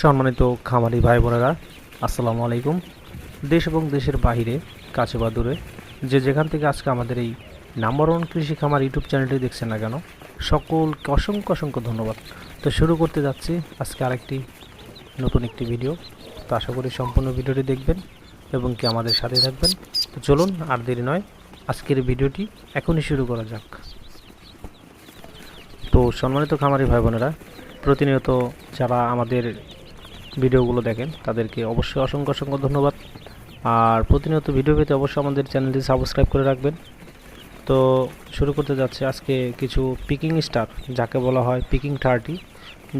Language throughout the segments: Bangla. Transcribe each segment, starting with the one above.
সম্মানিত খামারি ভাই বোনেরা, আসসালামু আলাইকুম। দেশ এবং দেশের বাইরে, কাছে বা দূরে, যে যেখান থেকে আজকে আমাদের এই নাম্বার ওয়ান কৃষি খামার ইউটিউব চ্যানেলটি দেখছেন না কেন, সকলকে অসংখ্য অসংখ্য ধন্যবাদ। তো শুরু করতে যাচ্ছি আজকে আরেকটি নতুন একটি ভিডিও। তো আশা করি সম্পূর্ণ ভিডিওটি দেখবেন এবং কি আমাদের সাথে থাকবেন। তো চলুন আর দেরি নয়, আজকের ভিডিওটি এখনই শুরু করা যাক। তো সম্মানিত খামারি ভাই বোনেরা, প্রতিনিয়ত যারা আমাদের ভিডিওগুলো দেখেন তাদেরকে অবশ্যই অসংখ্য অসংখ্য ধন্যবাদ। আর প্রতিনিয়ত ভিডিও পেতে অবশ্যই আমাদের চ্যানেলটি সাবস্ক্রাইব করে রাখবেন। তো শুরু করতে যাচ্ছে আজকে কিছু পিকিং স্টার, যাকে বলা হয় পিকিং 30,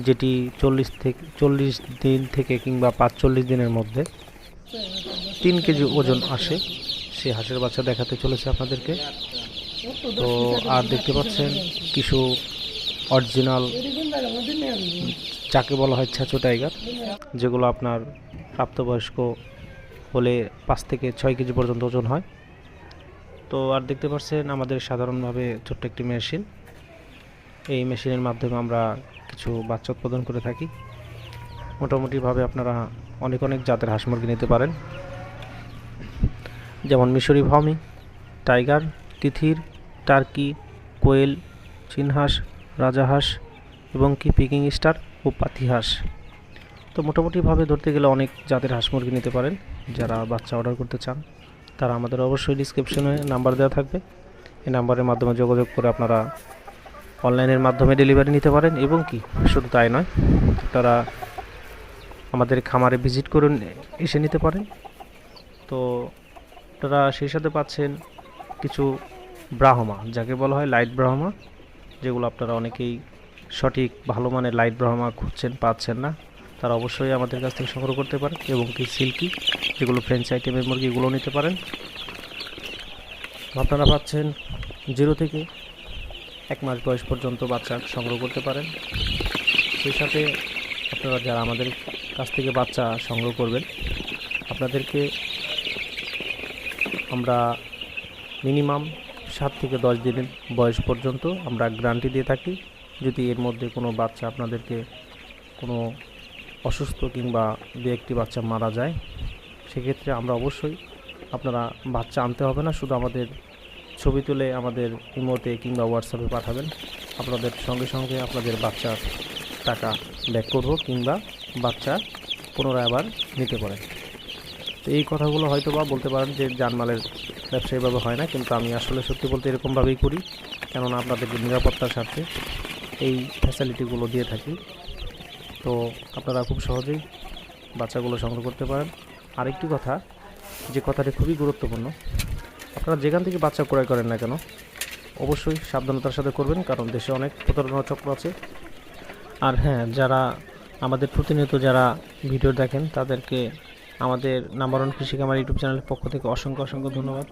যেটি 40 দিন থেকে কিংবা 45 দিনের মধ্যে 3 কেজি ওজন আসে, সেই হাঁসের বাচ্চা দেখাতে চলেছে আপনাদেরকে। তো আর দেখতে পাচ্ছেন কিছু অরিজিনাল, যাকে বলা হয় ছাচো টাইগার, যেগুলো আপনার প্রাপ্তবয়স্ক হলে 5 থেকে 6 কেজি পর্যন্ত ওজন হয়। তো আর দেখতে পাচ্ছেন আমাদের সাধারণভাবে ছোট্ট একটি মেশিন, এই মেশিনের মাধ্যমে আমরা কিছু বাচ্চা উৎপাদন করে থাকি। মোটামুটিভাবে আপনারা অনেক অনেক জাতের হাঁস মুরগি নিতে পারেন, যেমন মিশরি ভমি, টাইগার, তিথির, টার্কি, কোয়েল, চীনহাঁস, রাজাহাঁস এবং কি পিকিং স্টার ও পাতি হাঁস। তো মোটামুটিভাবে ধরতে গেলে অনেক জাতের হাঁস মুরগি নিতে পারেন। যারা বাচ্চা অর্ডার করতে চান তারা আমাদের অবশ্যই ডিসক্রিপশনে নাম্বার দেওয়া থাকবে, এই নাম্বারের মাধ্যমে যোগাযোগ করে আপনারা অনলাইনের মাধ্যমে ডেলিভারি নিতে পারেন। এবং কি শুধু তাই নয়, তারা আমাদের খামারে ভিজিট করে এসে নিতে পারেন। তো তারা সেই সাথে পাচ্ছেন কিছু ব্রাহ্মা, যাকে বলা হয় লাইট ব্রাহ্মা, যেগুলো আপনারা অনেকেই সঠিক ভালো মানের লাইট ব্রাহ্মা খুঁজছেন, পাচ্ছেন না, তারা অবশ্যই আমাদের কাছ থেকে সংগ্রহ করতে পারেন। এবং কি সিল্কি, যেগুলো ফ্রেঞ্চ আইটেমের মুরগি, এগুলো নিতে পারেন। আপনারা পাচ্ছেন 0 থেকে 1 মাস বয়স পর্যন্ত বাচ্চা সংগ্রহ করতে পারেন। সেই সাথে আপনারা যারা আমাদের কাছ থেকে বাচ্চা সংগ্রহ করবেন, আপনাদেরকে আমরা মিনিমাম 7 থেকে 10 দিনের বয়স পর্যন্ত আমরা গ্যারান্টি দিয়ে থাকি। যদি এর মধ্যে কোনো বাচ্চা আপনাদেরকে কোনো অসুস্থ কিংবা দু একটি বাচ্চা মারা যায়, সেক্ষেত্রে আমরা অবশ্যই, আপনারা বাচ্চা আনতে হবে না, শুধু আমাদের ছবি তুলে আমাদের ইমোতে কিংবা হোয়াটসঅ্যাপে পাঠাবেন। আপনাদের সঙ্গে সঙ্গে আপনাদের বাচ্চার টাকা ব্যাক করব কিংবা বাচ্চা পুনরায় আবার নিতে পারেন। তো এই কথাগুলো হয়তো বা বলতে পারেন যে জানমালের ব্যবসা এভাবে হয় না, কিন্তু আমি আসলে সত্যি বলতে এরকমভাবেই করি, কেননা আপনাদের নিরাপত্তার স্বার্থে এই ফ্যাসিলিটিগুলো দিয়ে থাকি। তো আপনারা খুব সহজেই বাচ্চাগুলো সংগ্রহ করতে পারেন। আরেকটি কথা, যে কথাটি খুবই গুরুত্বপূর্ণ, আপনারা যেখান থেকে বাচ্চা ক্রয় করেন না কেন অবশ্যই সাবধানতার সাথে করবেন, কারণ দেশে অনেক প্রতারণা চক্র আছে। আর হ্যাঁ, যারা আমাদের প্রতিনিয়ত যারা ভিডিও দেখেন তাদেরকে আমাদের নাম্বার ওয়ান কৃষি খামার ইউটিউব চ্যানেলের পক্ষ থেকে অসংখ্য অসংখ্য ধন্যবাদ।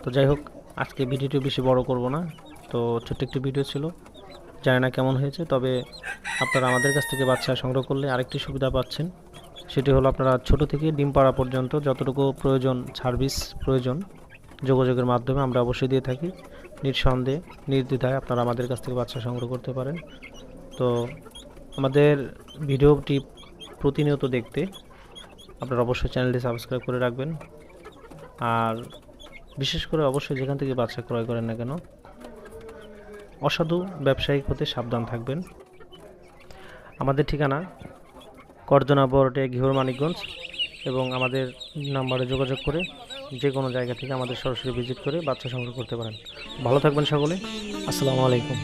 তো যাই হোক, আজকে ভিডিওটি বেশি বড় করব না, তো ছোট্ট একটি ভিডিও ছিল, জানি না কেমন হয়েছে। তবে আপনারা আমাদের কাছ থেকে বাচ্চা সংগ্রহ করলে আরেকটি সুবিধা পাচ্ছেন, সেটি হলো আপনারা ছোট থেকে ডিম পাড়া পর্যন্ত যতটুকু প্রয়োজন সার্ভিস প্রয়োজন যোগাযোগের মাধ্যমে আমরা অবশ্যই দিয়ে থাকি। নিঃসন্দেহে নির্দ্বিধায় আপনারা আমাদের কাছ থেকে বাচ্চা সংগ্রহ করতে পারেন। তো আমাদের ভিডিওটি প্রতিনিয়ত দেখতে আপনারা অবশ্যই চ্যানেলটি সাবস্ক্রাইব করে রাখবেন। আর বিশেষ করে অবশ্যই যেখান থেকে বাচ্চা ক্রয় করেন না কেন, অসাধু ব্যবসায়িক হতে সাবধান থাকবেন। আমাদের ঠিকানা করজনা বড়টে, ঘিওর, মানিকগঞ্জ, এবং আমাদের নাম্বারে যোগাযোগ করে যে কোনো জায়গা থেকে আমাদের সরাসরি ভিজিট করে বাচ্চা সংগ্রহ করতে পারেন। ভালো থাকবেন সকলে, আসসালামু আলাইকুম।